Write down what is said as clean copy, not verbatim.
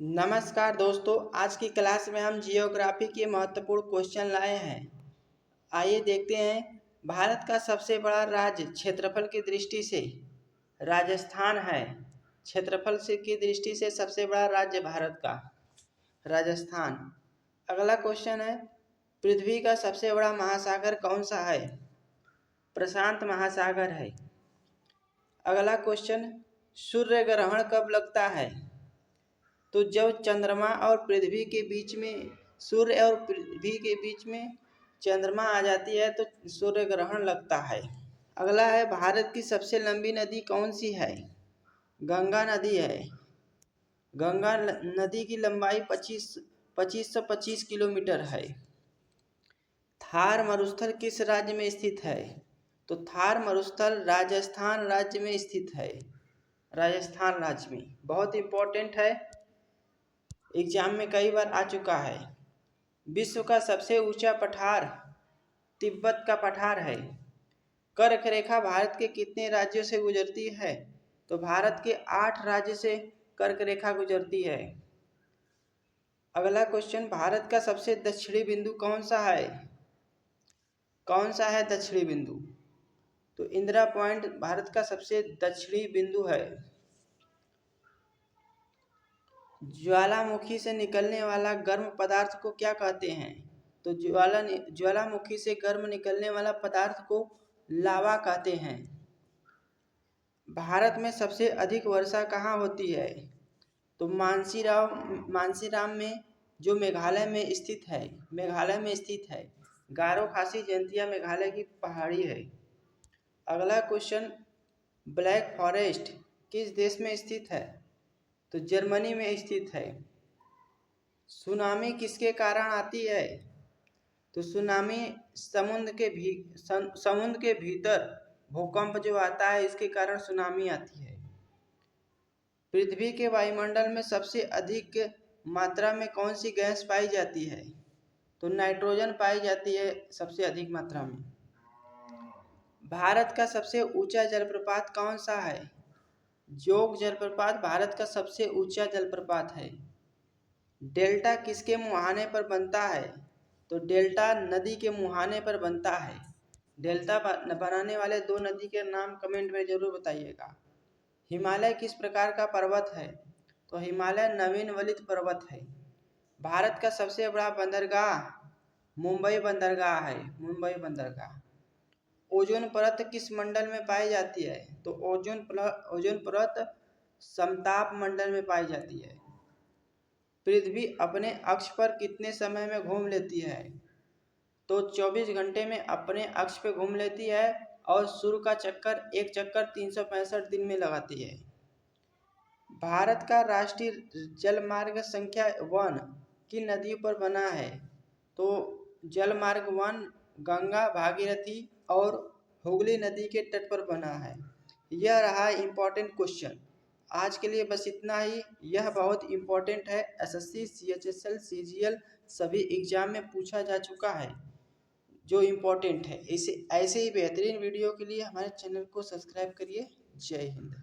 नमस्कार दोस्तों, आज की क्लास में हम जियोग्राफी के महत्वपूर्ण क्वेश्चन लाए हैं। आइए देखते हैं। भारत का सबसे बड़ा राज्य क्षेत्रफल की दृष्टि से राजस्थान है। क्षेत्रफल से की दृष्टि से सबसे बड़ा राज्य भारत का राजस्थान। अगला क्वेश्चन है, पृथ्वी का सबसे बड़ा महासागर कौन सा है? प्रशांत महासागर है। अगला क्वेश्चन, सूर्य ग्रहण कब लगता है? तो जब चंद्रमा और पृथ्वी के बीच में, सूर्य और पृथ्वी के बीच में चंद्रमा आ जाती है तो सूर्य ग्रहण लगता है। अगला है, भारत की सबसे लंबी नदी कौन सी है? गंगा नदी है। गंगा नदी की लंबाई 2525 किलोमीटर है। थार मरुस्थल किस राज्य में स्थित है? तो थार मरुस्थल राजस्थान राज्य में स्थित है। राजस्थान राज्य में बहुत इंपॉर्टेंट है, एग्जाम में कई बार आ चुका है। विश्व का सबसे ऊंचा पठार तिब्बत का पठार है। कर्क रेखा भारत के कितने राज्यों से गुजरती है? तो भारत के 8 राज्य से कर्क रेखा गुजरती है। अगला क्वेश्चन, भारत का सबसे दक्षिणी बिंदु कौन सा है? कौन सा है दक्षिणी बिंदु? तो इंदिरा पॉइंट भारत का सबसे दक्षिणी बिंदु है। ज्वालामुखी से निकलने वाला गर्म पदार्थ को क्या कहते हैं? तो ज्वालामुखी से गर्म निकलने वाला पदार्थ को लावा कहते हैं। भारत में सबसे अधिक वर्षा कहाँ होती है? तो मानसीराम में, जो मेघालय में स्थित है। गारो खासी जयंतिया मेघालय की पहाड़ी है। अगला क्वेश्चन, ब्लैक फॉरेस्ट किस देश में स्थित है? तो जर्मनी में स्थित है। सुनामी किसके कारण आती है? तो सुनामी समुद्र के भीतर भूकंप जो आता है, इसके कारण सुनामी आती है। पृथ्वी के वायुमंडल में सबसे अधिक मात्रा में कौन सी गैस पाई जाती है? तो नाइट्रोजन पाई जाती है सबसे अधिक मात्रा में। भारत का सबसे ऊंचा जलप्रपात कौन सा है? जोग जलप्रपात भारत का सबसे ऊंचा जलप्रपात है। डेल्टा किसके मुहाने पर बनता है? तो डेल्टा नदी के मुहाने पर बनता है। डेल्टा बनाने वाले 2 नदी के नाम कमेंट में जरूर बताइएगा। हिमालय किस प्रकार का पर्वत है? तो हिमालय नवीनवलित पर्वत है। भारत का सबसे बड़ा बंदरगाह मुंबई बंदरगाह है। मुंबई बंदरगाह। ओजोन परत किस मंडल में पाई जाती है? तो ओजोन परत समताप मंडल में पाई जाती है। पृथ्वी अपने अक्ष पर कितने समय में घूम लेती है? तो 24 घंटे में अपने अक्ष पे घूम लेती है और सूर्य का एक चक्कर 365 दिन में लगाती है। भारत का राष्ट्रीय जलमार्ग संख्या 1 किन नदियों पर बना है? तो जलमार्ग 1 गंगा, भागीरथी और हुगली नदी के तट पर बना है। यह रहा इम्पोर्टेंट क्वेश्चन। आज के लिए बस इतना ही। यह बहुत इम्पोर्टेंट है, एसएससी, सीएचएसएल, सीजीएल सभी एग्जाम में पूछा जा चुका है, जो इम्पोर्टेंट है। ऐसे ही बेहतरीन वीडियो के लिए हमारे चैनल को सब्सक्राइब करिए। जय हिंद।